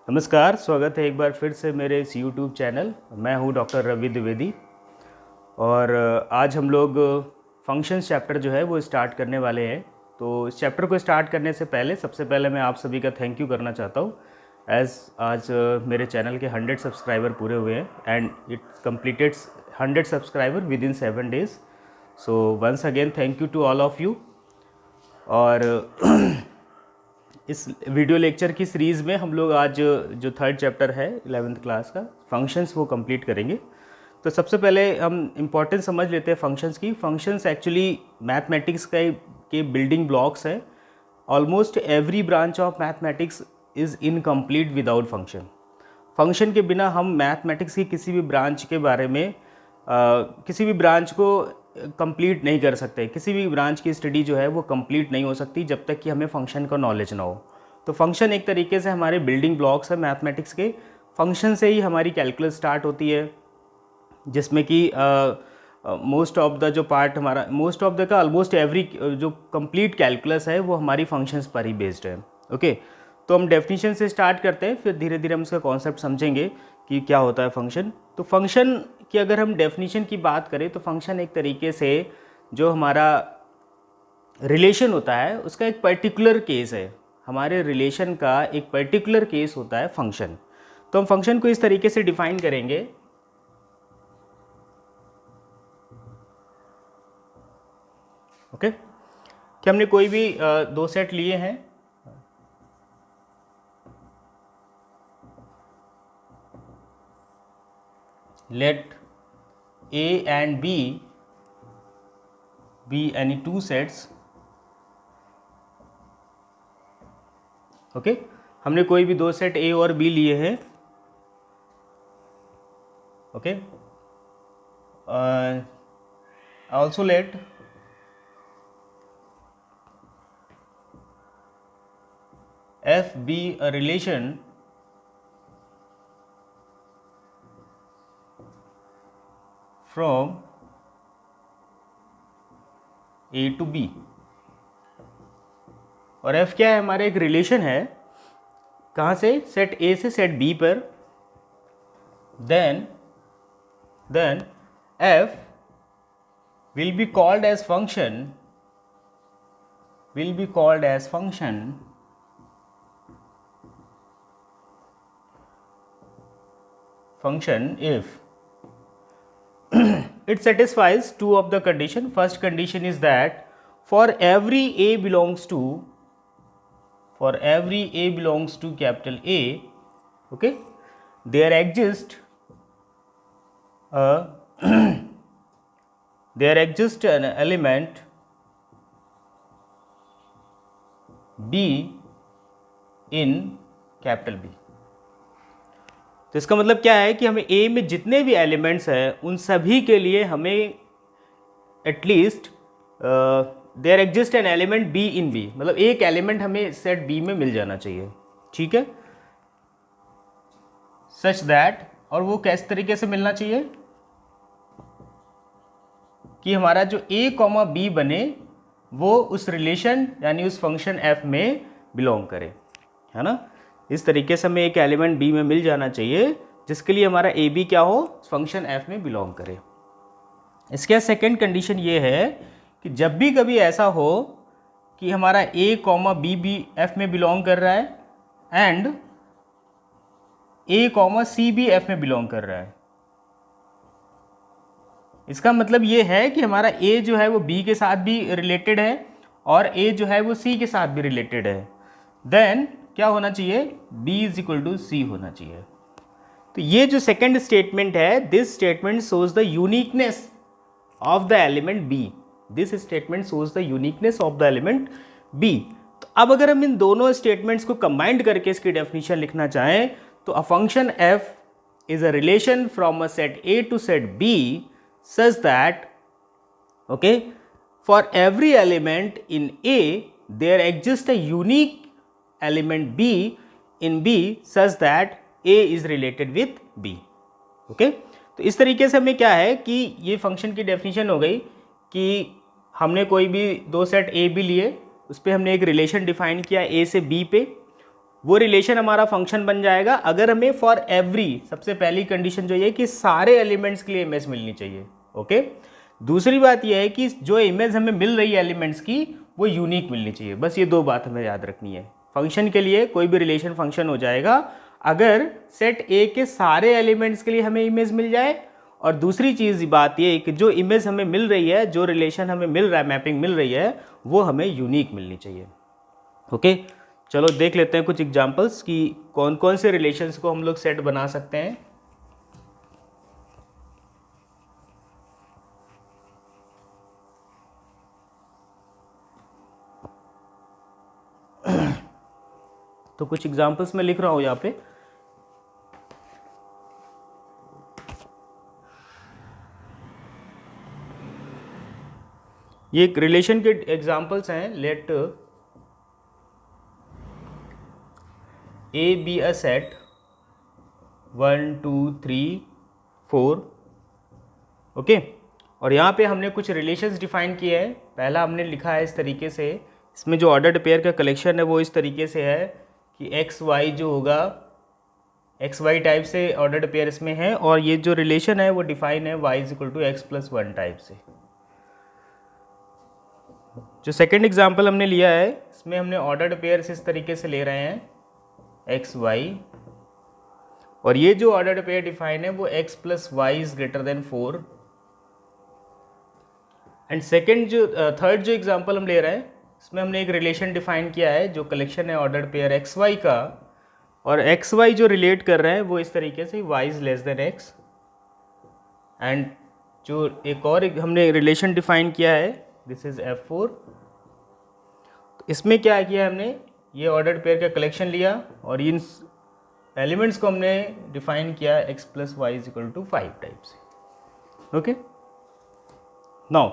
नमस्कार, स्वागत है एक बार फिर से मेरे इस यूट्यूब चैनल। मैं हूं डॉक्टर रवि द्विवेदी और आज हम लोग फंक्शंस चैप्टर जो है वो स्टार्ट करने वाले हैं। तो इस चैप्टर को स्टार्ट करने से पहले सबसे पहले मैं आप सभी का थैंक यू करना चाहता हूं एज़ आज मेरे चैनल के 100 सब्सक्राइबर पूरे हुए हैं and it completed 100 subscriber within 7 days। So once again thank you to all of you. और इस वीडियो लेक्चर की सीरीज़ में हम लोग आज जो थर्ड चैप्टर है 11th क्लास का फंक्शंस वो कंप्लीट करेंगे। तो सबसे पहले हम इम्पोर्टेंस समझ लेते हैं फंक्शंस की। फंक्शंस एक्चुअली मैथमेटिक्स के बिल्डिंग ब्लॉक्स हैं। Almost every branch of mathematics is incomplete without function. Function के बिना हम मैथमेटिक्स की किसी भी ब्रांच के बारे में किसी भी ब्रांच को कंप्लीट नहीं कर सकते। किसी भी ब्रांच की स्टडी जो है वो कंप्लीट नहीं हो सकती जब तक कि हमें फंक्शन का नॉलेज ना हो। तो फंक्शन एक तरीके से हमारे बिल्डिंग ब्लॉक्स है मैथमेटिक्स के। फंक्शन से ही हमारी कैलकुलस स्टार्ट होती है, जिसमें कि मोस्ट ऑफ द जो पार्ट हमारा मोस्ट ऑफ द का ऑलमोस्ट एवरी जो कंप्लीट कैलकुलस है वो हमारी फंक्शंस पर ही बेस्ड है। ओके, तो हम डेफिनेशन से स्टार्ट करते हैं, फिर धीरे धीरे हम इसका कॉन्सेप्ट समझेंगे कि क्या होता है फंक्शन। तो फंक्शन की अगर हम डेफिनेशन की बात करें तो फंक्शन एक तरीके से जो हमारा रिलेशन होता है उसका एक पर्टिकुलर केस है। हमारे रिलेशन का एक पर्टिकुलर केस होता है फंक्शन। तो हम फंक्शन को इस तरीके से डिफाइन करेंगे। ओके, कि हमने कोई भी दो सेट लिए हैं, let A and B be any two sets। Okay, हमने कोई भी दो सेट A और B लिए हैं। Okay, also let F be a relation from A to B। और F क्या है? हमारा एक रिलेशन है, कहाँ से? सेट A से सेट B पर। then F will be called as function if it satisfies two of the condition। First condition is that for every A belongs to capital A, okay, there exists an element B in capital B। तो इसका मतलब क्या है कि हमें A में जितने भी एलिमेंट्स हैं उन सभी के लिए हमें at least there exist an element B in B, मतलब एक एलिमेंट हमें सेट B में मिल जाना चाहिए। ठीक है, सच दैट, और वो किस तरीके से मिलना चाहिए कि हमारा जो A, B बने वो उस रिलेशन यानी उस फंक्शन F में बिलोंग करे, है ना। इस तरीके से हमें एक एलिमेंट B में मिल जाना चाहिए जिसके लिए हमारा ए बी क्या हो, फंक्शन F में बिलोंग करे। इसके सेकंड कंडीशन ये है कि जब भी कभी ऐसा हो कि हमारा A, B भी F में बिलोंग कर रहा है एंड A, C भी F में बिलोंग कर रहा है, इसका मतलब ये है कि हमारा A जो है वो B के साथ भी रिलेटेड है और A जो है वो C के साथ भी रिलेटेड है। देन क्या होना चाहिए? B is equal to C होना चाहिए। तो ये जो सेकेंड स्टेटमेंट है, this statement shows the uniqueness of the element B। This statement shows the uniqueness of the element B। तो अब अगर हम इन दोनों स्टेटमेंट्स को कंबाइंड करके इसकी डेफिनेशन लिखना चाहें तो a function F is a relation from a set A to set B such that, okay, for every element in A there exists a unique element B in B such that A is related with B। Okay, तो इस तरीके से हमें क्या है कि ये function की डेफिनेशन हो गई कि हमने कोई भी दो सेट A B लिए, उस पर हमने एक रिलेशन डिफाइन किया A से B पे। वो रिलेशन हमारा फंक्शन बन जाएगा अगर हमें फॉर एवरी, सबसे पहली कंडीशन जो ये कि सारे एलिमेंट्स के लिए इमेज मिलनी चाहिए। ओके, दूसरी बात ये है कि जो इमेज हमें मिल रही है एलिमेंट्स की वो यूनिक मिलनी चाहिए। बस ये दो बात हमें याद रखनी है। फंक्शन के लिए कोई भी रिलेशन फंक्शन हो जाएगा अगर सेट ए के सारे एलिमेंट्स के लिए हमें इमेज मिल जाए, और दूसरी चीज़ बात ये कि जो इमेज हमें मिल रही है, जो रिलेशन हमें मिल रहा है, मैपिंग मिल रही है, वो हमें यूनिक मिलनी चाहिए। ओके, चलो देख लेते हैं कुछ एग्जांपल्स कि कौन कौन से रिलेशंस को हम लोग सेट बना सकते हैं। तो कुछ एग्जांपल्स मैं लिख रहा हूं यहाँ पे। ये एक रिलेशन के एग्जांपल्स हैं। Let A be a set 1 2 3 4। Okay, और यहाँ पे हमने कुछ रिलेशंस डिफाइन किए हैं। पहला हमने लिखा है इस तरीके से, इसमें जो ऑर्डर्ड पेयर का कलेक्शन है वो इस तरीके से है कि एक्स वाई जो होगा, एक्स वाई टाइप से ऑर्डर्ड पेयर इसमें है, और ये जो रिलेशन है वो डिफाइन है y is equal to x plus 1 type से। जो सेकंड एग्जांपल हमने लिया है इसमें हमने ऑर्डर्ड पेयर्स इस तरीके से ले रहे हैं एक्स वाई, और ये जो ऑर्डर्ड पेयर डिफाइन है वो x plus y is greater than 4। And second जो थर्ड जो एग्जांपल हम ले रहे हैं इसमें हमने एक रिलेशन डिफाइन किया है जो कलेक्शन है ऑर्डर्ड पेयर एक्स वाई का, और एक्स वाई जो रिलेट कर रहे हैं वो इस तरीके से y is less than x. And जो एक और हमने रिलेशन डिफाइन किया है दिस इज F4। तो इसमें क्या किया हमने, ये ऑर्डर्ड पेयर का कलेक्शन लिया और इन एलिमेंट्स को हमने डिफाइन किया x plus y is equal to 5 type से। ओके, नाउ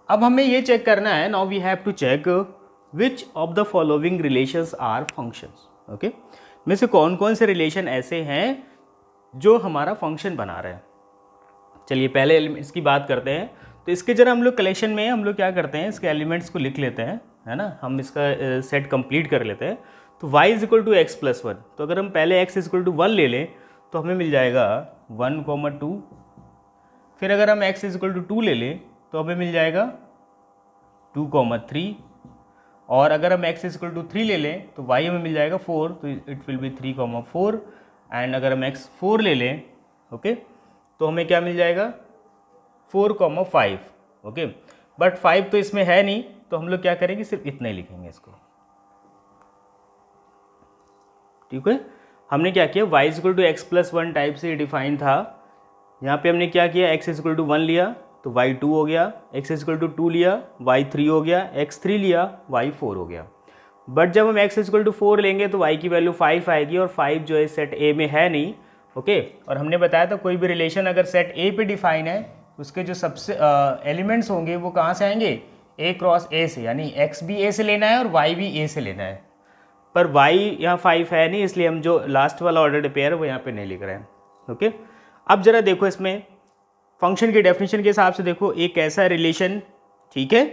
अब हमें ये चेक करना है, now we have to check which of the following relations are functions. Okay, में से कौन कौन से रिलेशन ऐसे हैं जो हमारा फंक्शन बना रहे हैं। चलिए पहले एलिमेंट्स की बात करते हैं। तो इसके जरा हम लोग कलेक्शन में हम लोग क्या करते हैं, इसके एलिमेंट्स को लिख लेते हैं, है ना, हम इसका सेट कंप्लीट कर लेते हैं। तो y is equal to x plus 1, तो अगर हम पहले x इज इक्वल टू 1 ले लें तो हमें मिल जाएगा 1, 2। फिर अगर हम x इज इक्वल टू 2 ले लें तो हमें मिल जाएगा 2, 3। और अगर हम x इज इक्वल टू 3 ले लें तो y हमें मिल जाएगा 4, तो इट विल बी 3, 4। एंड अगर हम x 4 ले लें, ओके, तो हमें क्या मिल जाएगा 4, 5। ओके, बट 5 तो इसमें है नहीं, तो हम लोग क्या करेंगे, सिर्फ इतना ही लिखेंगे इसको। ठीक है, हमने क्या किया, y is equal to x plus 1 type से डिफाइन था। यहाँ पे हमने क्या किया, x इज इक्वल टू 1 लिया तो y 2 हो गया, x इज इक्वल टू 2 लिया y 3 हो गया, x 3 लिया y 4 हो गया। बट जब हम x इज इक्वल टू 4 लेंगे तो y की वैल्यू 5 आएगी, और 5 जो है सेट A में है नहीं। ओके, और हमने बताया था कोई भी रिलेशन अगर सेट A पे डिफाइन है उसके जो सबसे एलिमेंट्स होंगे वो कहाँ से आएंगे, A क्रॉस A से, यानी x भी A से लेना है और y भी A से लेना है। पर y यहाँ 5 है नहीं, इसलिए हम जो लास्ट वाला ऑर्डर्ड पेयर है वो यहाँ पे नहीं लिख रहे हैं। ओके, अब जरा देखो इसमें फंक्शन की डेफिनेशन के हिसाब से देखो, एक ऐसा रिलेशन, ठीक है,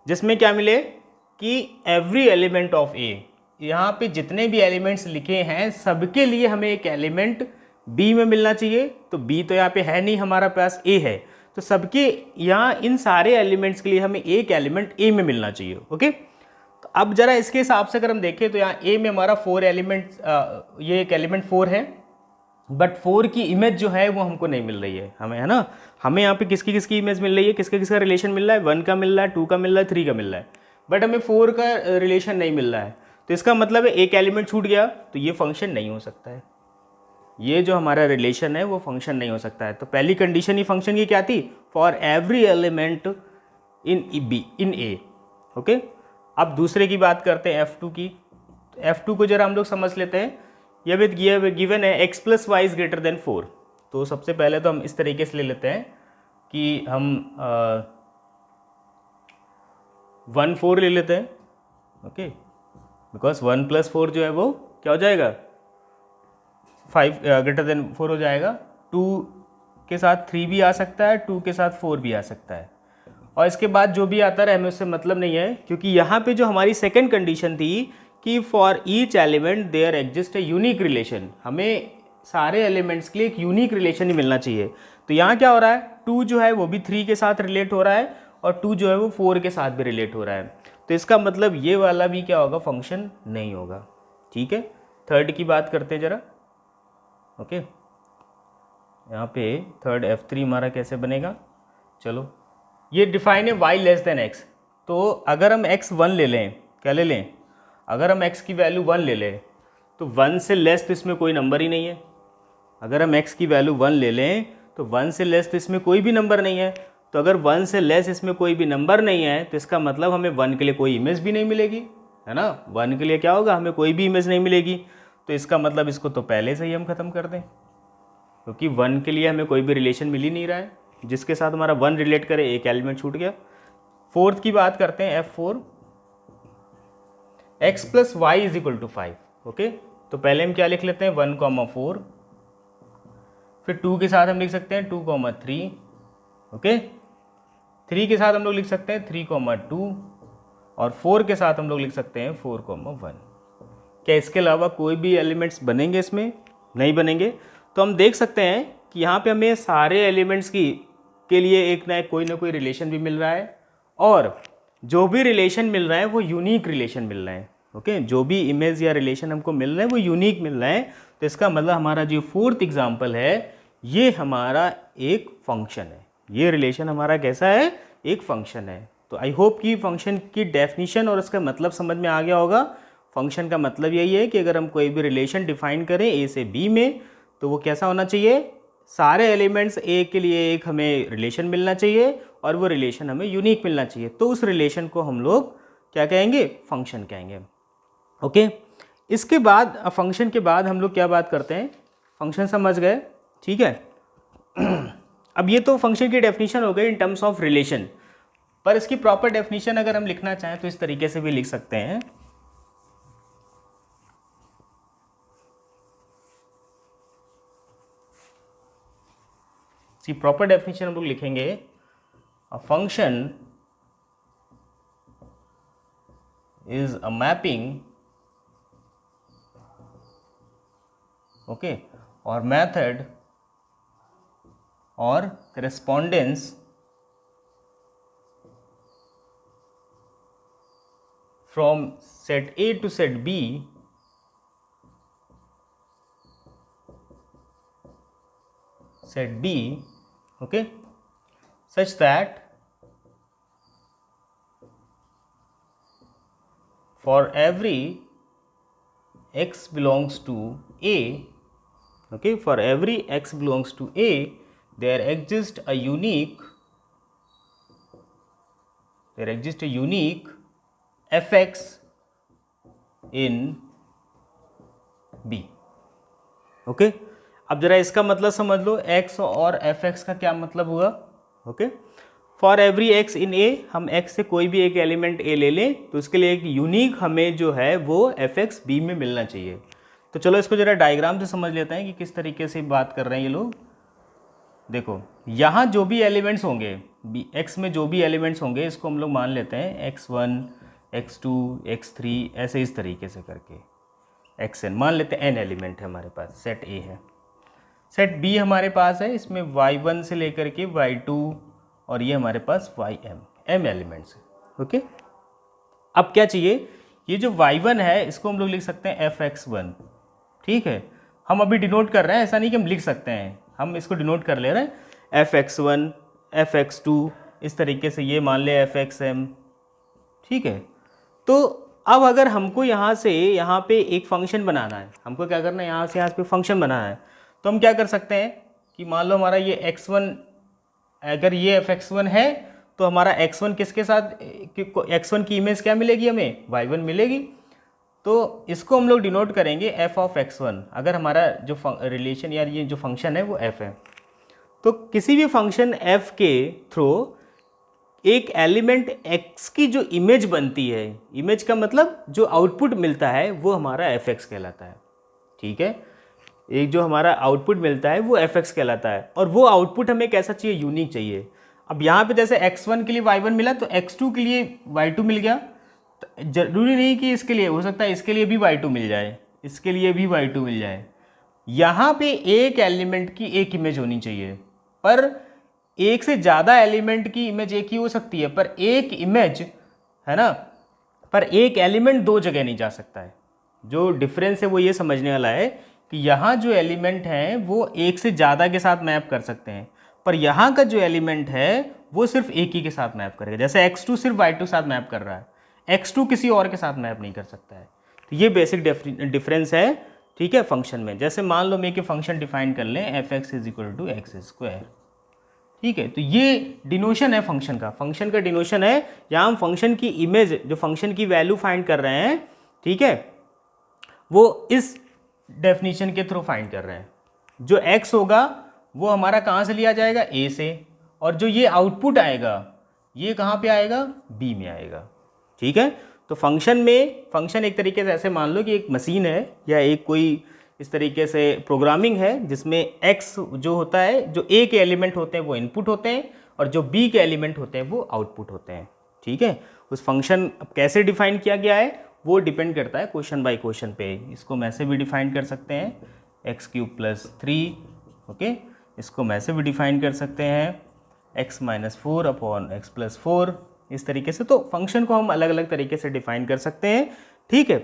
जिसमें क्या मिले कि एवरी एलिमेंट ऑफ A, यहाँ पे जितने भी एलिमेंट्स लिखे हैं सबके लिए हमें एक एलिमेंट B में मिलना चाहिए। तो B तो यहाँ पे है नहीं, हमारा पास A है, तो सबके यहाँ इन सारे एलिमेंट्स के लिए हमें एक एलिमेंट A में मिलना चाहिए। ओके, तो अब जरा इसके हिसाब से अगर हम देखें तो यहाँ A में हमारा 4 एलिमेंट्स, ये एक एलिमेंट 4 है, बट 4 की इमेज जो है वो हमको नहीं मिल रही है हमें, है ना। हमें यहाँ पे किसकी किसकी इमेज मिल रही है, किसका किसका रिलेशन मिल रहा है, 1 का मिल रहा है, 2 का मिल रहा है, 3 का मिल रहा है, बट हमें 4 का रिलेशन नहीं मिल रहा है। तो इसका मतलब है एक एलिमेंट छूट गया, तो ये फंक्शन नहीं हो सकता है, ये जो हमारा रिलेशन है वो फंक्शन नहीं हो सकता है। तो पहली कंडीशन ही फंक्शन की क्या थी, for every element in A। Okay, अब दूसरे की बात करते हैं F2 की। F2 को जरा हम लोग समझ लेते हैं। यह विद गिवन है x plus y is greater than 4। तो सबसे पहले तो हम इस तरीके से ले लेते हैं कि हम 1 4 ले लेते हैं। ओके, बिकॉज 1 प्लस 4 जो है वो क्या हो जाएगा, 5 ग्रेटर देन 4 हो जाएगा। 2 के साथ 3 भी आ सकता है, 2 के साथ 4 भी आ सकता है, और इसके बाद जो भी आता रहे हमें उससे मतलब नहीं है, क्योंकि यहाँ पे जो हमारी सेकंड कंडीशन थी कि कि for each element there exist a unique relation, हमें सारे एलिमेंट्स के लिए एक यूनिक रिलेशन ही मिलना चाहिए। तो यहाँ क्या हो रहा है, 2 जो है वो भी 3 के साथ रिलेट हो रहा है और 2 जो है वो 4 के साथ भी रिलेट हो रहा है। तो इसका मतलब ये वाला भी क्या होगा, फंक्शन नहीं होगा। ठीक है, थर्ड की बात करते हैं ज़रा। ओके, यहाँ पे थर्ड F3 हमारा कैसे बनेगा, चलो ये डिफाइन है y लेस देन x। तो अगर हम x1 ले लें, क्या ले लें, अगर हम x की वैल्यू 1 ले लें तो 1 से लेस तो इसमें कोई नंबर ही नहीं है। अगर हम x की वैल्यू 1 ले लें तो 1 से लेस तो इसमें कोई भी नंबर नहीं है। तो अगर 1 से लेस इसमें कोई भी नंबर नहीं है तो इसका मतलब हमें 1 के लिए कोई इमेज भी नहीं मिलेगी, है ना। 1 के लिए क्या होगा, हमें कोई भी इमेज नहीं मिलेगी। तो इसका मतलब इसको तो पहले से ही हम ख़त्म कर दें, क्योंकि 1 के लिए हमें कोई भी रिलेशन मिल ही नहीं रहा है जिसके साथ हमारा 1 रिलेट करे, एक एलिमेंट छूट गया। फोर्थ की बात करते हैं, F4, x plus y is equal to 5। Okay, तो पहले हम क्या लिख लेते हैं, 1,4, फिर 2 के साथ हम लिख सकते हैं 2,3। ओके, 3 के साथ हम लोग लिख सकते हैं 3,2 और 4 के साथ हम लोग लिख सकते हैं 4,1। क्या इसके अलावा कोई भी एलिमेंट्स बनेंगे इसमें, नहीं बनेंगे। तो हम देख सकते हैं कि यहाँ पे हमें सारे एलिमेंट्स के लिए एक ना कोई रिलेशन भी मिल रहा है और जो भी रिलेशन मिल रहा है वो यूनिक रिलेशन मिल रहा है। ओके, जो भी इमेज या रिलेशन हमको मिल रहे हैं वो यूनिक मिल रहे हैं। तो इसका मतलब हमारा जो फोर्थ एग्जाम्पल है ये हमारा एक फंक्शन है, ये रिलेशन हमारा कैसा है, एक फंक्शन है। तो आई होप कि फंक्शन की डेफिनीशन और उसका मतलब समझ में आ गया होगा। फंक्शन का मतलब यही है कि अगर हम कोई भी रिलेशन डिफाइन करें ए से बी में तो वो कैसा होना चाहिए, सारे एलिमेंट्स ए के लिए एक हमें रिलेशन मिलना चाहिए और वो रिलेशन हमें यूनिक मिलना चाहिए। तो उस रिलेशन को हम लोग क्या कहेंगे, फंक्शन कहेंगे। ओके, इसके बाद फंक्शन के बाद हम लोग क्या बात करते हैं, फंक्शन समझ गए, ठीक है। अब ये तो फंक्शन की डेफिनेशन हो गई इन टर्म्स ऑफ रिलेशन, पर इसकी प्रॉपर डेफिनेशन अगर हम लिखना चाहें तो इस तरीके से भी लिख सकते हैं। इसकी प्रॉपर डेफिनेशन हम लोग लिखेंगे, a function is a mapping, okay, or method or correspondence from set A to set B okay, such that for every x belongs to A, okay, for every x belongs to A, there exists a unique fx in B। Okay, अब जरा इसका मतलब समझ लो, x और fx का क्या मतलब हुआ। Okay, for every x in A, हम x से कोई भी एक एलिमेंट A ले लें तो उसके लिए एक यूनिक हमें जो है वो fx B में मिलना चाहिए। तो चलो इसको जरा डायग्राम से समझ लेते हैं कि किस तरीके से बात कर रहे हैं ये लोग। देखो, यहाँ जो भी एलिमेंट्स होंगे x में, जो भी एलिमेंट्स होंगे इसको हम लोग मान लेते हैं x1, x2, x3, ऐसे इस तरीके से करके xn मान लेते हैं। n एलिमेंट है हमारे पास, सेट A है। सेट B हमारे पास है, इसमें y1 से लेकर के y2 और ये हमारे पास m एलिमेंट्स है। ओके, अब क्या चाहिए, ये जो y1 है इसको हम लोग लिख सकते हैं fx1। ठीक है, हम अभी डिनोट कर रहे हैं, ऐसा नहीं कि हम लिख सकते हैं, हम इसको डिनोट कर ले रहे हैं, fx1, fx2, इस तरीके से ये मान ले fxm। ठीक है, तो अब अगर हमको यहाँ से यहाँ पे एक फंक्शन बनाना है, हमको क्या करना है, यहाँ से यहाँ पे फंक्शन बनाना है, तो हम क्या कर सकते हैं कि मान लो हमारा ये x1, अगर ये fx1 है तो हमारा x1 किसके साथ, x1 की इमेज क्या मिलेगी, हमें y1 मिलेगी। तो इसको हम लोग डिनोट करेंगे f ऑफ x1, अगर हमारा जो रिलेशन या ये जो फंक्शन है वो f है। तो किसी भी फंक्शन f के थ्रू एक एलिमेंट x की जो इमेज बनती है, इमेज का मतलब जो आउटपुट मिलता है वो हमारा fx कहलाता है। ठीक है, एक जो हमारा आउटपुट मिलता है वो fx कहलाता है और वो आउटपुट हमें कैसा चाहिए, यूनिक चाहिए। अब यहाँ पे जैसे x1 के लिए y1 मिला तो x2 के लिए y2 मिल गया, जरूरी नहीं कि इसके लिए, हो सकता है इसके लिए भी y2 मिल जाए, इसके लिए भी y2 मिल जाए। यहाँ पे एक एलिमेंट की एक इमेज होनी चाहिए, पर एक से ज़्यादा एलिमेंट की इमेज एक ही हो सकती है, पर एक इमेज है ना, पर एक एलिमेंट दो जगह नहीं जा सकता है। जो डिफरेंस है वो ये समझने वाला है कि यहाँ जो एलिमेंट हैं वो एक से ज़्यादा के साथ मैप कर सकते हैं, पर यहाँ का जो एलिमेंट है वो सिर्फ एक ही के साथ मैप करेगा। जैसे x2 सिर्फ y2 के साथ मैप कर रहा है, x2 किसी और के साथ मैप नहीं कर सकता है। तो ये बेसिक डिफरेंस है, ठीक है, फंक्शन में। जैसे मान लो मैं कि फंक्शन डिफाइन कर लें f(x) = x², ठीक है। तो ये डिनोशन है फंक्शन का, फंक्शन का डिनोशन है। यहाँ हम फंक्शन की इमेज, जो फंक्शन की वैल्यू फाइंड कर रहे हैं, ठीक है, वो इस डेफिनेशन के थ्रू फाइंड कर रहे हैं। जो x होगा वो हमारा कहाँ से लिया जाएगा, a से, और जो ये आउटपुट आएगा ये कहाँ पे आएगा, b में आएगा, ठीक है। तो फंक्शन में, फंक्शन एक तरीके से ऐसे मान लो कि एक मशीन है या एक कोई इस तरीके से प्रोग्रामिंग है जिसमें x जो होता है, जो a के एलिमेंट होते हैं वो इनपुट होते हैं और जो b के एलिमेंट होते हैं वो आउटपुट होते हैं, ठीक है। उस फंक्शन अब कैसे डिफाइन किया गया है वो डिपेंड करता है क्वेश्चन बाय क्वेश्चन पे। इसको हम ऐसे भी डिफाइन कर सकते हैं x³ + 3, ओके। इसको हम ऐसे भी डिफाइन कर सकते हैं x - 4/x + 4, इस तरीके से। तो फंक्शन को हम अलग अलग तरीके से डिफाइन कर सकते हैं, ठीक है।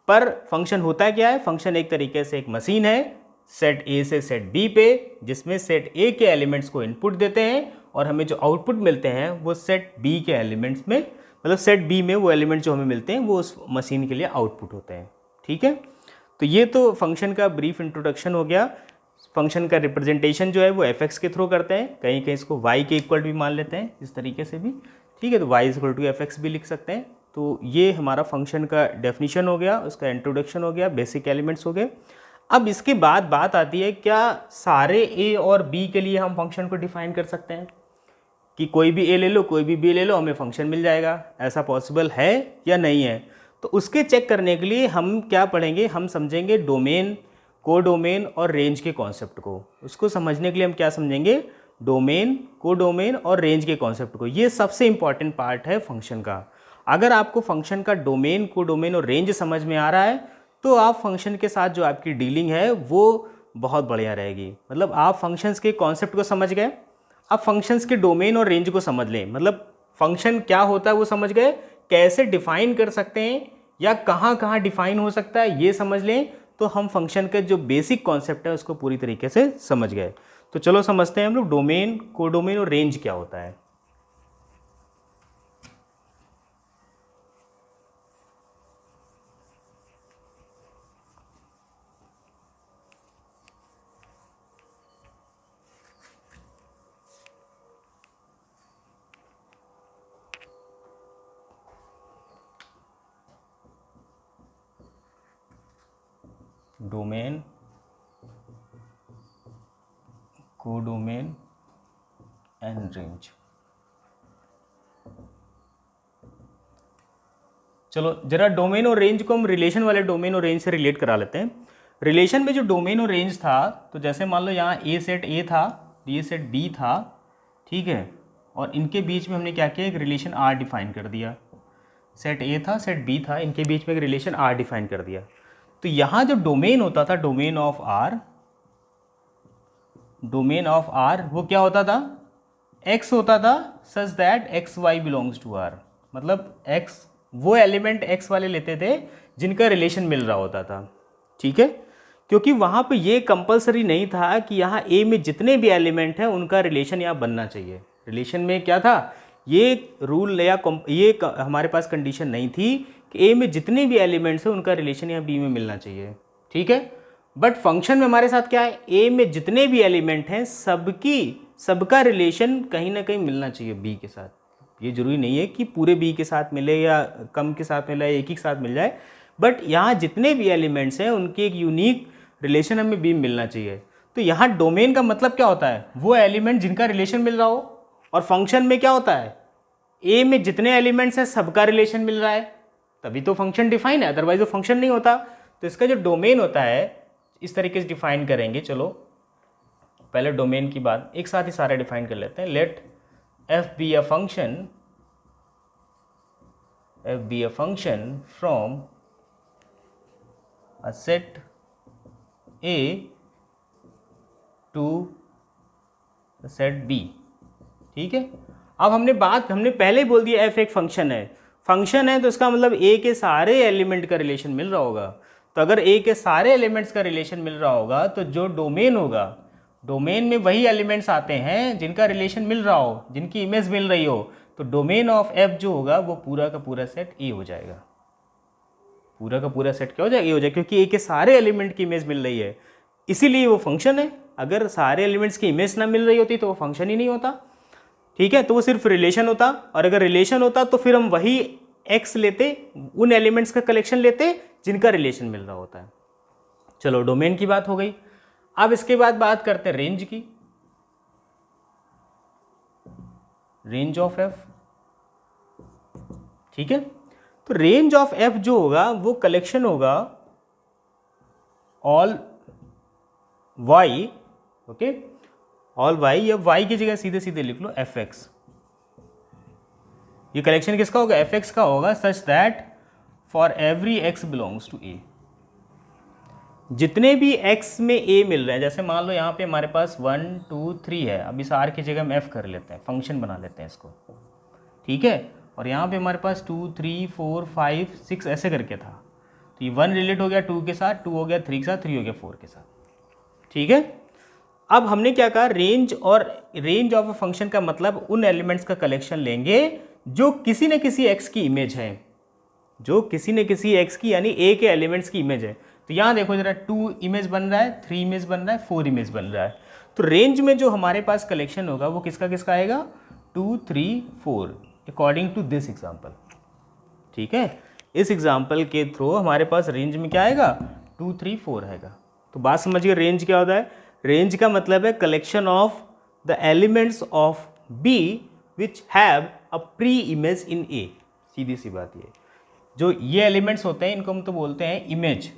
पर फंक्शन होता क्या है, फंक्शन एक तरीके से एक मशीन है सेट A से सेट B पे, जिसमें सेट A के एलिमेंट्स को इनपुट देते हैं और हमें जो आउटपुट मिलते हैं वो सेट B के एलिमेंट्स में, मतलब सेट B में वो एलिमेंट जो हमें मिलते हैं वो उस मशीन के लिए आउटपुट होते हैं, ठीक है। तो ये तो फंक्शन का ब्रीफ इंट्रोडक्शन हो गया। फंक्शन का रिप्रेजेंटेशन जो है वो f(x) के थ्रू करते हैं, कहीं कहीं इसको y के इक्वल भी मान लेते हैं, इस तरीके से भी, ठीक है। तो y = f(x) भी लिख सकते हैं। तो ये हमारा फंक्शन का डेफिनेशन हो गया, उसका इंट्रोडक्शन हो गया, बेसिक एलिमेंट्स हो गए। अब इसके बाद बात आती है, क्या सारे a और b के लिए हम फंक्शन को डिफाइन कर सकते हैं कि कोई भी a ले लो कोई भी b ले लो हमें फंक्शन मिल जाएगा, ऐसा पॉसिबल है या नहीं है? तो उसके चेक करने के लिए हम क्या पढ़ेंगे, हम समझेंगे डोमेन, कोडोमेन और रेंज के कॉन्सेप्ट को। उसको समझने के लिए हम क्या समझेंगे, डोमेन, कोडोमेन और रेंज के कॉन्सेप्ट को। ये सबसे इंपॉर्टेंट पार्ट है फंक्शन का। अगर आपको फंक्शन का डोमेन, कोडोमेन और रेंज समझ में आ रहा है तो आप फंक्शन के साथ जो आपकी डीलिंग है वो बहुत बढ़िया रहेगी। मतलब आप फंक्शंस के कॉन्सेप्ट को समझ गए, अब फंक्शंस के डोमेन और रेंज को समझ लें, मतलब फंक्शन क्या होता है वो समझ गए, कैसे डिफाइन कर सकते हैं या कहाँ कहाँ डिफाइन हो सकता है ये समझ लें, तो हम फंक्शन के जो बेसिक कॉन्सेप्ट है उसको पूरी तरीके से समझ गए। तो चलो समझते हैं हम लोग डोमेन, कोडोमेन और रेंज क्या होता है। Domain, codomain and range. चलो जरा डोमेन और रेंज को हम रिलेशन वाले डोमेन और रेंज से रिलेट करा लेते हैं। रिलेशन में जो डोमेन और रेंज था, तो जैसे मान लो यहाँ ए सेट ए था, ये सेट बी था, ठीक है, और इनके बीच में हमने क्या किया, एक रिलेशन आर डिफाइन कर दिया। सेट ए था, सेट बी था, इनके बीच में एक रिलेशन आर डिफाइन कर दिया। तो यहाँ जो डोमेन होता था, domain of R, domain of R वो क्या होता था, एक्स होता था such that x y belongs to R. मतलब एक्स, वो एलिमेंट एक्स वाले लेते थे जिनका रिलेशन मिल रहा होता था, ठीक है। क्योंकि वहाँ पे ये कंपलसरी नहीं था कि यहाँ ए में जितने भी एलिमेंट हैं उनका रिलेशन यहाँ बनना चाहिए। रिलेशन में क्या था, ये रूल या ये हमारे पास कंडीशन नहीं थी कि ए में जितने भी एलिमेंट्स हैं उनका रिलेशन यहाँ बी में मिलना चाहिए, ठीक है। बट फंक्शन में हमारे साथ क्या है, ए में जितने भी एलिमेंट हैं सबका रिलेशन कहीं ना कहीं मिलना चाहिए बी के साथ। ये जरूरी नहीं है कि पूरे बी के साथ मिले या कम के साथ मिले या एक ही के साथ मिल जाए, बट यहाँ जितने भी एलिमेंट्स हैं उनकी एक यूनिक रिलेशन हमें बी मिलना चाहिए। तो यहाँ डोमेन का मतलब क्या होता है, वो एलिमेंट जिनका रिलेशन मिल रहा हो, और फंक्शन में क्या होता है, ए में जितने एलिमेंट्स हैं सबका रिलेशन मिल रहा है, तभी तो फंक्शन डिफाइन है, अदरवाइज वो फंक्शन नहीं होता। तो इसका जो डोमेन होता है इस तरीके से डिफाइन करेंगे। चलो पहले डोमेन की बात एक साथ ही सारे डिफाइन कर लेते हैं। Let f be a function f be a function from a set A to set B, ठीक है। अब हमने पहले ही बोल दिया f एक फंक्शन है तो इसका मतलब A के सारे एलिमेंट का रिलेशन मिल रहा होगा। तो अगर A के सारे एलिमेंट्स का रिलेशन मिल रहा होगा तो जो डोमेन होगा, डोमेन में वही एलिमेंट्स आते हैं जिनका रिलेशन मिल रहा हो, जिनकी इमेज मिल रही हो। तो डोमेन ऑफ f जो होगा वो पूरा का पूरा सेट A हो जाएगा। पूरा का पूरा सेट क्या हो जाएगा? A हो जाएगा, क्योंकि A के सारे एलिमेंट की इमेज मिल रही है, इसीलिए वो फंक्शन है। अगर सारे एलिमेंट्स की इमेज ना मिल रही होती तो वो फंक्शन ही नहीं होता, ठीक है। तो वो सिर्फ रिलेशन होता, और अगर रिलेशन होता तो फिर हम वही x लेते, उन एलिमेंट्स का कलेक्शन लेते जिनका रिलेशन मिल रहा होता है। चलो, डोमेन की बात हो गई। अब इसके बाद बात करते हैं रेंज की। रेंज ऑफ f, ठीक है। तो रेंज ऑफ f जो होगा वो कलेक्शन होगा all y, okay, all y, या y की जगह सीधे सीधे लिख लो fx। ये कलेक्शन किसका होगा? fx का होगा, such that for every x belongs to a। जितने भी x में a मिल रहे हैं, जैसे मान लो यहाँ पे हमारे पास 1 2 3 है, अब इस r की जगह हम f कर लेते हैं, फंक्शन बना लेते हैं इसको, ठीक है। और यहाँ पे हमारे पास 2 3 4 5 6 ऐसे करके था। तो ये 1 रिलेट हो गया 2 के साथ, 2 हो गया 3 के साथ, 3 हो गया 4 के साथ, ठीक है। अब हमने क्या कहा? रेंज, और रेंज ऑफ अ फंक्शन का मतलब उन एलिमेंट्स का कलेक्शन लेंगे जो किसी न किसी x की इमेज है, जो किसी न किसी x की, यानी a के एलिमेंट्स की इमेज है। तो यहाँ देखो जरा, 2 इमेज बन रहा है, 3 इमेज बन रहा है, 4 इमेज बन रहा है। तो रेंज में जो हमारे पास कलेक्शन होगा वो किसका किसका आएगा? 2 3 4 अकॉर्डिंग टू दिस एग्जाम्पल, ठीक है। इस एग्जाम्पल के थ्रू हमारे पास रेंज में क्या आएगा? 2 3 4 आएगा। तो बात समझिए, रेंज क्या होता है? रेंज का मतलब है collection of the elements of B which have a pre image in A। सीधी सी बात ये, जो ये एलिमेंट्स होते हैं इनको हम तो बोलते हैं इमेज,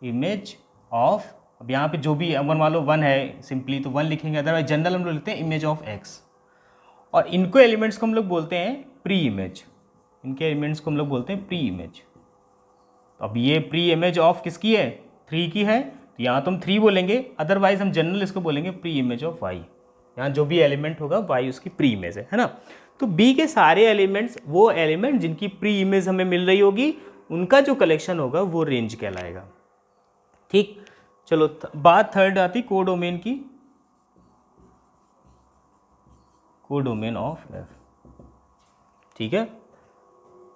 इमेज ऑफ, अब यहाँ पे जो भी अगर मान लो 1 है सिंपली तो 1 लिखेंगे, अदरवाइज जनरल हम लोग लिखते हैं इमेज ऑफ x। और इनको एलिमेंट्स को हम लोग बोलते हैं प्री इमेज, इनके एलिमेंट्स को हम लोग बोलते हैं प्री इमेज। तो अब ये प्री इमेज ऑफ किसकी है? 3 की है, तो यहाँ तो हम 3 बोलेंगे, अदरवाइज हम जनरल इसको बोलेंगे प्री इमेज ऑफ y। यहाँ जो भी एलिमेंट होगा y उसकी प्री इमेज है ना। तो B के सारे एलिमेंट्स, वो एलिमेंट जिनकी प्री इमेज हमें मिल रही होगी, उनका जो कलेक्शन होगा वो रेंज कहलाएगा, ठीक। चलो, बात थर्ड आती कोडोमेन की, कोडोमेन ऑफ f, ठीक है।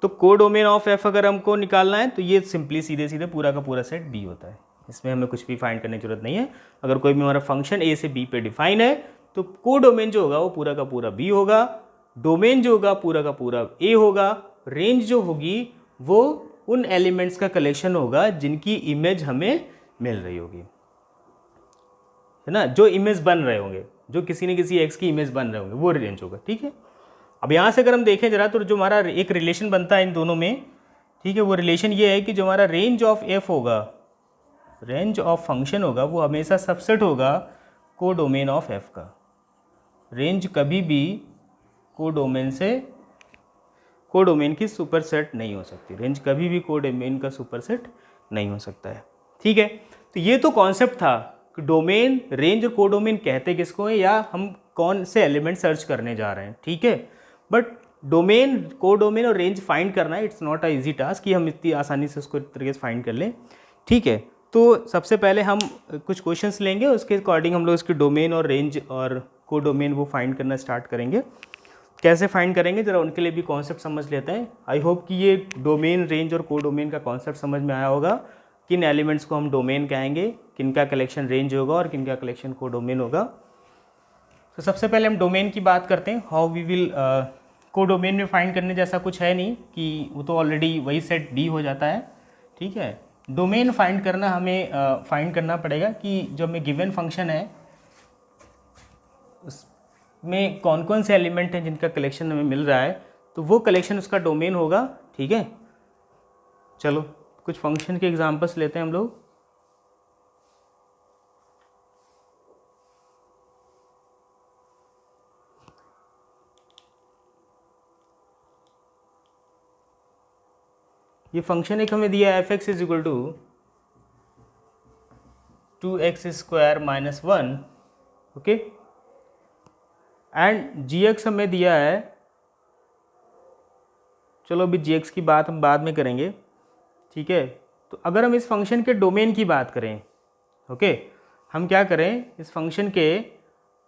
तो कोडोमेन ऑफ f अगर हमको निकालना है तो ये सिंपली सीधे सीधे पूरा का पूरा सेट B होता है, इसमें हमें कुछ भी फाइंड करने की जरूरत नहीं है। अगर कोई भी हमारा फंक्शन A से B पे डिफाइन है तो कोडोमेन जो होगा वो पूरा का पूरा B होगा, डोमेन जो होगा पूरा का पूरा A होगा, रेंज जो होगी वो उन एलिमेंट्स का कलेक्शन होगा जिनकी इमेज हमें मिल रही होगी, है ना, जो इमेज बन रहे होंगे, जो किसी न किसी x की इमेज बन रहे होंगे, वो रेंज होगा, ठीक है। अब यहाँ से अगर हम देखें जरा, तो जो हमारा एक रिलेशन बनता है इन दोनों में, ठीक है, वो रिलेशन ये है कि जो हमारा रेंज ऑफ f होगा, रेंज ऑफ फंक्शन होगा, वो हमेशा सबसेट होगा कोडोमेन ऑफ f का। रेंज कभी भी कोडोमेन से, कोडोमेन की सुपरसेट नहीं हो सकती, रेंज कभी भी कोडोमेन का सुपरसेट नहीं हो सकता है, ठीक है। तो ये तो कॉन्सेप्ट था कि डोमेन, रेंज और कोडोमेन कहते किसको है, या हम कौन से एलिमेंट सर्च करने जा रहे हैं, ठीक है। बट डोमेन, कोडोमेन और रेंज फाइंड करना है, it's not a easy task कि हम इतनी आसानी से उसको एक तरीके से फाइंड कर लें, ठीक है। तो सबसे पहले हम कुछ क्वेश्चंस लेंगे, उसके अकॉर्डिंग हम लोग इसकी डोमेन और रेंज और कोडोमेन वो फाइंड करना स्टार्ट करेंगे। कैसे फाइंड करेंगे जरा उनके लिए भी कॉन्सेप्ट समझ लेते हैं। आई होप कि ये डोमेन, रेंज और कोडोमेन का कॉन्सेप्ट समझ में आया होगा। किन एलिमेंट्स को हम डोमेन कहेंगे, किन का कलेक्शन रेंज होगा और किन का कलेक्शन कोडोमेन होगा। तो सबसे पहले हम डोमेन की बात करते हैं। हाउ वी विल, कोडोमेन में फाइंड करने जैसा कुछ है नहीं कि वो तो ऑलरेडी वही सेट डी हो जाता है, ठीक है। डोमेन फाइंड करना हमें फाइंड करना पड़ेगा कि जो हमें गिवन फंक्शन है में कौन कौन से एलिमेंट हैं जिनका कलेक्शन हमें मिल रहा है, तो वो कलेक्शन उसका डोमेन होगा, ठीक है। चलो कुछ फंक्शन के एग्जांपल्स लेते हैं हम लोग। ये फंक्शन एक हमें दिया है f x is equal to 2x² minus 1, okay, and g x हमें दिया है, चलो अभी जी एक्स की बात हम बाद में करेंगे, ठीक है। तो अगर हम इस फंक्शन के डोमेन की बात करें, ओके, हम क्या करें, इस फंक्शन के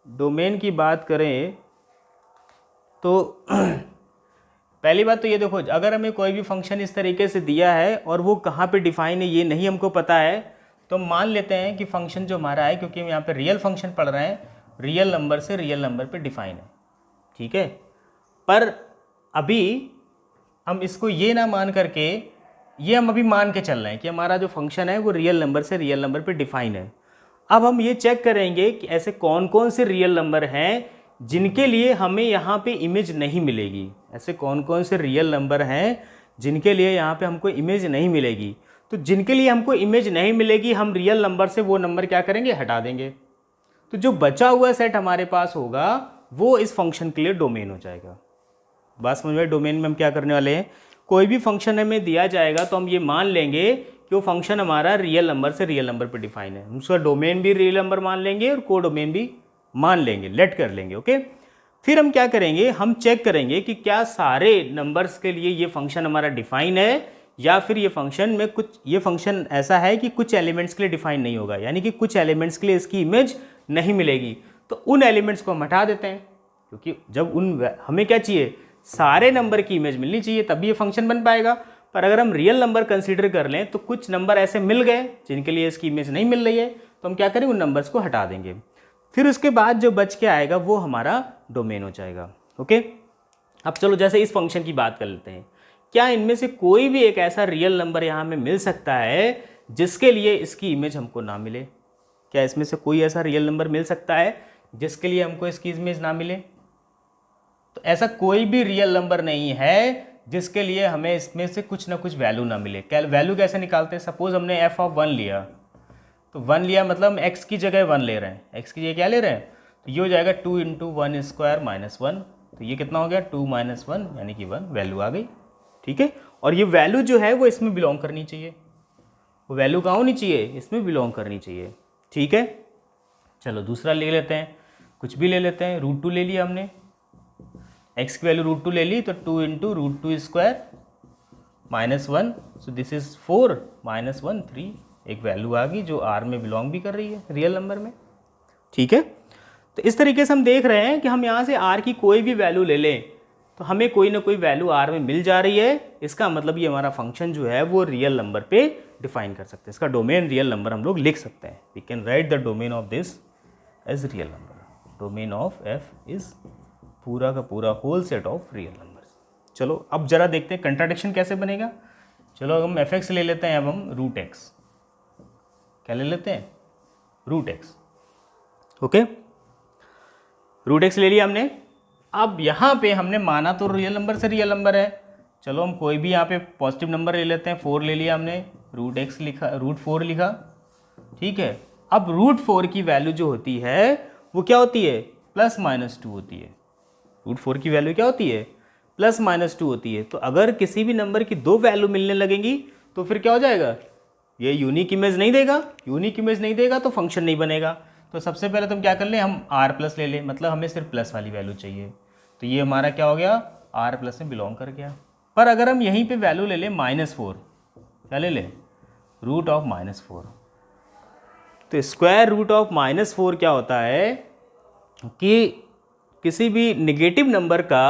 डोमेन की बात करें तो पहली बात तो ये देखो, अगर हमें कोई भी फंक्शन इस तरीके से दिया है और वो कहाँ पे डिफाइन है ये नहीं हमको पता है, तो हम मान लेते हैं कि फंक्शन जो हमारा है, क्योंकि हम यहाँ पे रियल फंक्शन पढ़ रहे हैं, रियल नंबर से रियल नंबर पे डिफाइन है, ठीक है। पर अभी हम इसको ये ना मान करके, ये हम अभी मान के चल रहे हैं कि हमारा जो फंक्शन है वो रियल नंबर से रियल नंबर पे डिफाइन है। अब हम ये चेक करेंगे कि ऐसे कौन कौन से रियल नंबर हैं जिनके लिए हमें यहाँ पे इमेज नहीं मिलेगी, ऐसे कौन कौन से रियल नंबर हैं जिनके लिए यहाँ पे हमको इमेज नहीं मिलेगी। तो जिनके लिए हमको इमेज नहीं मिलेगी, हम रियल नंबर से वो नंबर क्या करेंगे, हटा देंगे। तो जो बचा हुआ सेट हमारे पास होगा वो इस फंक्शन के लिए डोमेन हो जाएगा। बात समझ में? डोमेन में हम क्या करने वाले हैं, कोई भी फंक्शन हमें दिया जाएगा तो हम ये मान लेंगे कि वो फंक्शन हमारा रियल नंबर से रियल नंबर पे डिफाइन है, हम उसका डोमेन भी रियल नंबर मान लेंगे और को डोमेन भी मान लेंगे, लेट कर लेंगे, ओके। फिर हम क्या करेंगे, हम चेक करेंगे कि क्या सारे नंबर्स के लिए ये फंक्शन हमारा डिफाइन है या फिर ये फंक्शन में कुछ, ये फंक्शन ऐसा है कि कुछ एलिमेंट्स के लिए डिफाइन नहीं होगा, यानी कि कुछ एलिमेंट्स के लिए इसकी इमेज नहीं मिलेगी। तो उन एलिमेंट्स को हम हटा देते हैं, क्योंकि जब हमें क्या चाहिए, सारे नंबर की इमेज मिलनी चाहिए, तभी ये फंक्शन बन पाएगा। पर अगर हम रियल नंबर कंसीडर कर लें तो कुछ नंबर ऐसे मिल गए जिनके लिए इसकी इमेज नहीं मिल रही है, तो हम क्या करेंगे, उन नंबर्स को हटा देंगे। फिर उसके बाद जो बच के आएगा वो हमारा डोमेन हो जाएगा, ओके। अब चलो जैसे इस फंक्शन की बात कर लेते हैं, क्या इनमें से कोई भी एक ऐसा रियल नंबर यहाँ हमें मिल सकता है जिसके लिए इसकी इमेज हमको ना मिले? क्या इसमें से कोई ऐसा रियल नंबर मिल सकता है जिसके लिए हमको इसकी इमेज ना मिले? तो ऐसा कोई भी रियल नंबर नहीं है जिसके लिए हमें इसमें से कुछ ना कुछ वैल्यू ना मिले। वैल्यू कैसे निकालते हैं, सपोज हमने एफ ऑफ 1 लिया, तो 1 लिया मतलब हम एक्स की जगह 1 ले रहे हैं, एक्स की जगह क्या ले रहे हैं, तो ये हो जाएगा 2 × 1² माइनस 1, तो ये कितना हो गया 2 - 1 यानी कि 1 वैल्यू आ गई, ठीक है। और ये वैल्यू जो है वो इसमें बिलोंग करनी चाहिए, वो वैल्यू कहाँ होनी चाहिए, इसमें बिलोंग करनी चाहिए, ठीक है। चलो दूसरा ले लेते हैं, कुछ भी ले लेते हैं, √2 ले लिया हमने, x की वैल्यू √2 ले ली, तो 2 × √2² माइनस 1, सो दिस इज 4 - 1 3, एक वैल्यू आ गई जो r में बिलोंग भी कर रही है रियल नंबर में, ठीक है। तो इस तरीके से हम देख रहे हैं कि हम यहाँ से r की कोई भी वैल्यू ले लें तो हमें कोई ना कोई वैल्यू r में मिल जा रही है। इसका मतलब ये हमारा फंक्शन जो है वो रियल नंबर पे डिफाइन कर सकते हैं, इसका डोमेन रियल नंबर हम लोग लिख सकते हैं। We can write the domain of this as real number, domain of f is पूरा का पूरा whole set of real numbers. चलो अब जरा देखते हैं कंट्राडिक्शन कैसे बनेगा। चलो हम f(x) ले लेते हैं, अब हम √x, क्या ले लेते हैं, √x, ओके। √x ले लिया हमने। अब यहाँ पे हमने माना तो रियल नंबर से रियल नंबर है, चलो हम कोई भी यहाँ पे पॉजिटिव नंबर ले लेते हैं, 4 ले लिया हमने, √x लिखा, √4 लिखा, ठीक है। अब √4 की वैल्यू जो होती है वो क्या होती है, +-2 होती है। √4 की वैल्यू क्या होती है, +-2 होती है। तो अगर किसी भी नंबर की 2 वैल्यू मिलने लगेंगी तो फिर क्या हो जाएगा, ये यूनिक इमेज नहीं देगा, यूनिक इमेज नहीं देगा तो फंक्शन नहीं बनेगा। तो सबसे पहले तो हम क्या कर लें, हम r+ ले लें, मतलब हमें सिर्फ प्लस वाली वैल्यू चाहिए, तो ये हमारा क्या हो गया, r+ में बिलोंग कर गया। पर अगर हम यहीं पे वैल्यू ले लें -4, क्या ले लें, √-4, तो स्क्वायर रूट ऑफ -4 क्या होता है कि किसी भी निगेटिव नंबर का,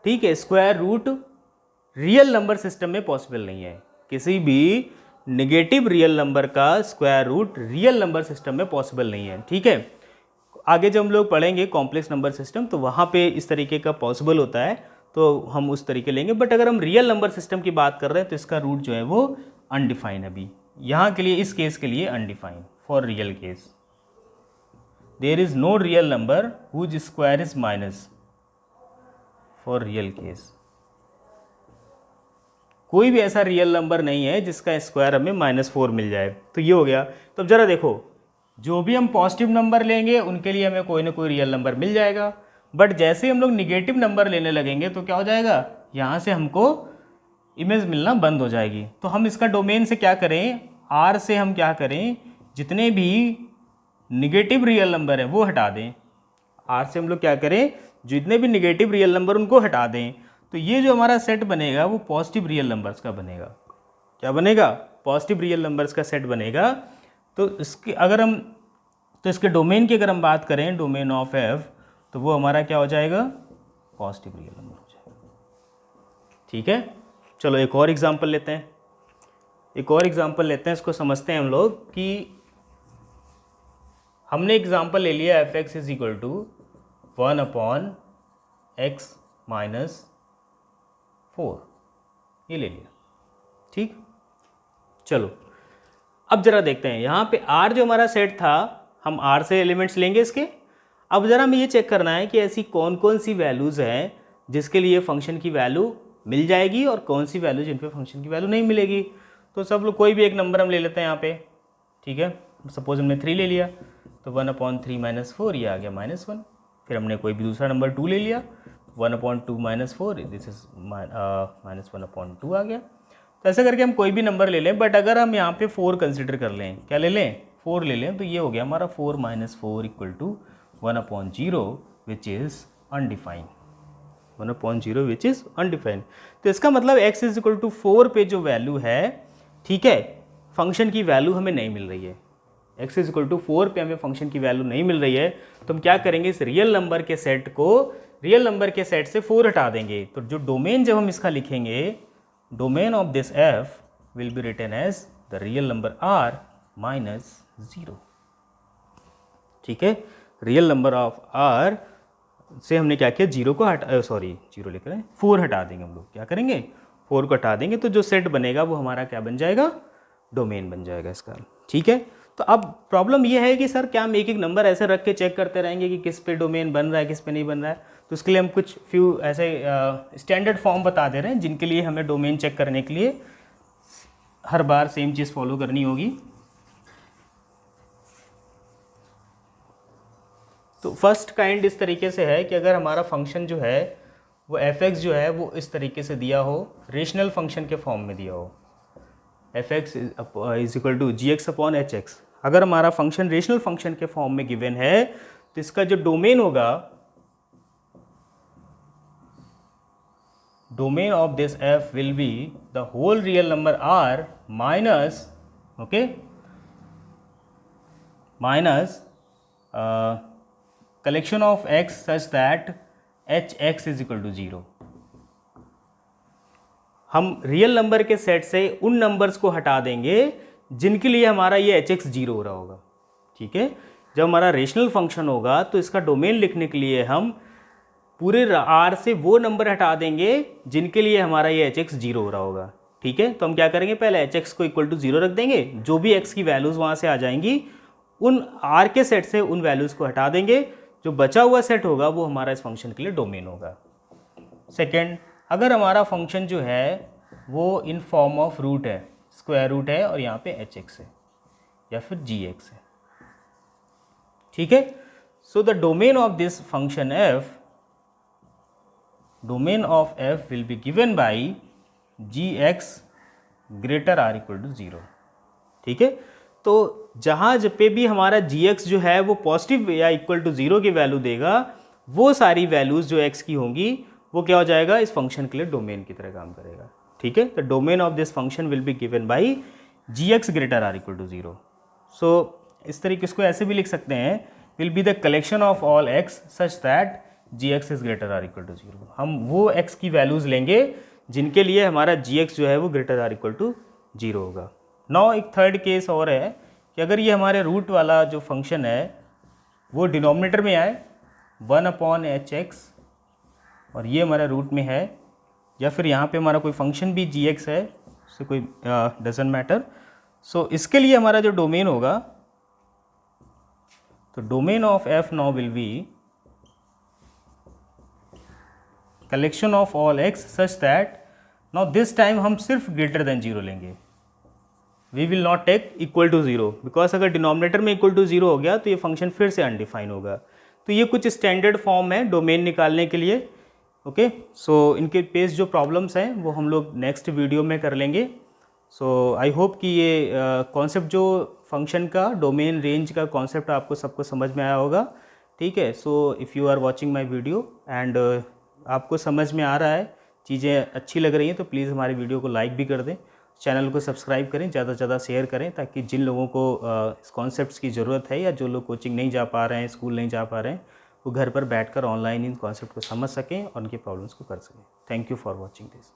ठीक है, square root real number system में पॉसिबल नहीं है। किसी भी नेगेटिव रियल नंबर का square root real number system में पॉसिबल नहीं है, ठीक है। आगे जब हम लोग पढ़ेंगे कॉम्प्लेक्स नंबर सिस्टम तो वहाँ पे इस तरीके का पॉसिबल होता है, तो हम उस तरीके लेंगे। बट अगर हम रियल नंबर सिस्टम की बात कर रहे हैं तो इसका रूट जो है वो अनडिफाइन है अभी, यहाँ के लिए, इस केस के लिए undefine. For real case there is no real number whose square is minus, for real case कोई भी ऐसा रियल नंबर नहीं है जिसका स्क्वायर हमें -4 मिल जाए। तो ये हो गया। तो अब जरा देखो, जो भी हम पॉजिटिव नंबर लेंगे उनके लिए हमें कोई ना कोई रियल नंबर मिल जाएगा, बट जैसे हम लोग निगेटिव नंबर लेने लगेंगे तो क्या हो जाएगा, यहाँ से हमको इमेज मिलना बंद हो जाएगी। तो हम इसका डोमेन से क्या करें, आर से हम क्या करें, जितने भी निगेटिव रियल नंबर हैं वो हटा दें। आर से हम लोग क्या करें, जितने भी निगेटिव रियल नंबर उनको हटा दें। तो ये जो हमारा सेट बनेगा वो पॉजिटिव रियल नंबर्स का बनेगा। क्या बनेगा, पॉजिटिव रियल नंबर्स का सेट बनेगा। तो इसके अगर हम तो इसके डोमेन की अगर हम बात करें, डोमेन ऑफ एफ, तो वो हमारा क्या हो जाएगा, पॉजिटिव रियल नंबर हो जाएगा। ठीक है, चलो एक और एग्जांपल लेते हैं। एक और एग्जांपल लेते हैं, इसको समझते हैं हम लोग कि हमने एग्जांपल ले लिया f x is equal to 1/x minus 4, ये ले लिया। ठीक, चलो अब जरा देखते हैं यहाँ पे आर जो हमारा सेट था, हम आर से एलिमेंट्स लेंगे इसके। अब जरा हमें ये चेक करना है कि ऐसी कौन कौन सी वैल्यूज़ हैं जिसके लिए फंक्शन की वैल्यू मिल जाएगी और कौन सी वैल्यू जिन पे फंक्शन की वैल्यू नहीं मिलेगी। तो सब लोग कोई भी एक नंबर हम ले लेते हैं यहाँ पे। ठीक है, सपोज हमने 3 ले लिया, तो 1/3 माइनस 4 ये आ गया -1। फिर हमने कोई भी दूसरा नंबर 2 ले लिया, 1/2 माइनस 4 दिस इज -1/2 आ गया। तो ऐसा करके हम कोई भी नंबर ले लें, बट अगर हम यहाँ पे 4 कंसिडर कर लें, क्या ले लें, 4 ले लें, तो ये हो गया हमारा 4 - 4 equal to 1/0 which is undefined. 1/0 which is undefined. तो इसका मतलब x इज इक्वल टू 4 पे जो वैल्यू है, ठीक है, फंक्शन की वैल्यू हमें नहीं मिल रही है। x इज इक्वल टू 4 पे हमें फंक्शन की वैल्यू नहीं मिल रही है, तो हम क्या करेंगे, इस रियल नंबर के सेट को रियल नंबर के सेट से 4 हटा देंगे। तो जो डोमेन जब हम इसका लिखेंगे, domain of this f will be written as the real number r minus 0। ठीक है, रियल नंबर ऑफ r से हमने क्या किया, 0 को हटा, सॉरी 0 लिख रहे हैं, 4 हटा देंगे हम लोग। क्या करेंगे, 4 को हटा देंगे, तो जो सेट बनेगा वो हमारा क्या बन जाएगा, डोमेन बन जाएगा इसका। ठीक है, तो अब प्रॉब्लम ये है कि सर क्या हम एक एक नंबर ऐसे रख के चेक करते रहेंगे कि किस पे डोमेन बन रहा है किस पे नहीं बन रहा है। तो उसके लिए हम कुछ फ्यू ऐसे स्टैंडर्ड फॉर्म बता दे रहे हैं जिनके लिए हमें डोमेन चेक करने के लिए हर बार सेम चीज़ फॉलो करनी होगी। तो फर्स्ट काइंड इस तरीके से है कि अगर हमारा फंक्शन जो है वो एफ एक्स जो है वो इस तरीके से दिया हो, रेशनल फंक्शन के फॉर्म में दिया हो, f x is equal to g x upon h x. अगर हमारा फंक्शन रेशनल फंक्शन के फॉर्म में गिवन है, तो इसका जो डोमेन होगा, domain of this f will be the whole real number R minus, okay, minus collection of x such that hx is equal to 0। हम रियल नंबर के set से उन नंबर्स को हटा देंगे जिनके लिए हमारा ये hx 0 हो रहा होगा। ठीक है, जब हमारा रेशनल फंक्शन होगा तो इसका डोमेन लिखने के लिए हम पूरे r से वो नंबर हटा देंगे जिनके लिए हमारा ये hx 0 हो रहा होगा। ठीक है, तो हम क्या करेंगे, पहले hx को इक्वल टू 0 रख देंगे, जो भी x की वैल्यूज़ वहाँ से आ जाएंगी उन r के सेट से उन वैल्यूज़ को हटा देंगे, जो बचा हुआ सेट होगा वो हमारा इस फंक्शन के लिए डोमेन होगा। सेकेंड, अगर हमारा फंक्शन जो है वो इन फॉर्म ऑफ रूट है, स्क्वायर रूट है और यहाँ पे एच एक्स है या फिर जी एक्स है। ठीक है, so the domain of this function f, domain of f will be given by g x greater or equal to 0। ठीक है, तो जहाँ पे भी हमारा gx जो है वो पॉजिटिव या इक्वल टू 0 की वैल्यू देगा, वो सारी वैल्यूज़ जो x की होंगी वो क्या हो जाएगा, इस फंक्शन के लिए डोमेन की तरह काम करेगा। ठीक है, तो domain of this function will be given by gx greater or equal to 0। So इस तरीके इसको ऐसे भी लिख सकते हैं, will be the collection of all x such that gx is greater or equal to 0। हम वो x की वैल्यूज़ लेंगे जिनके लिए हमारा gx जो है वो ग्रेटर आर इक्वल टू 0 होगा। नाउ एक थर्ड केस और है कि अगर ये हमारे रूट वाला जो फंक्शन है वो डिनोमिनेटर में आए 1/hx और ये हमारा रूट में है, या फिर यहाँ पे हमारा कोई फंक्शन भी gx है, उससे कोई डजंट मैटर। सो इसके लिए हमारा जो डोमेन होगा, तो domain of f now will be collection of all x such that, now this time हम सिर्फ ग्रेटर देन 0 लेंगे, we will not take equal to 0, because अगर डिनोमिनेटर में इक्वल टू 0 हो गया तो ये फंक्शन फिर से अनडिफाइन होगा। तो ये कुछ स्टैंडर्ड फॉर्म है डोमेन निकालने के लिए। ओके, सो इनके पेस जो प्रॉब्लम्स हैं वो हम लोग नेक्स्ट वीडियो में कर लेंगे। सो आई होप कि ये कॉन्सेप्ट जो फंक्शन का डोमेन रेंज का कॉन्सेप्ट आपको सबको समझ में आया होगा। ठीक है, so if you are watching my video and आपको समझ में आ रहा है, चीज़ें अच्छी लग रही हैं, तो प्लीज़ हमारे वीडियो को लाइक भी कर दें, चैनल को सब्सक्राइब करें, ज़्यादा से ज़्यादा शेयर करें, ताकि जिन लोगों को इस कॉन्सेप्ट्स की ज़रूरत है या जो लोग कोचिंग नहीं जा पा रहे हैं, स्कूल नहीं जा पा रहे हैं, वो घर पर बैठकर ऑनलाइन इन कॉन्सेप्ट को समझ सकें और उनकी प्रॉब्लम्स को कर सकें। Thank you for watching this.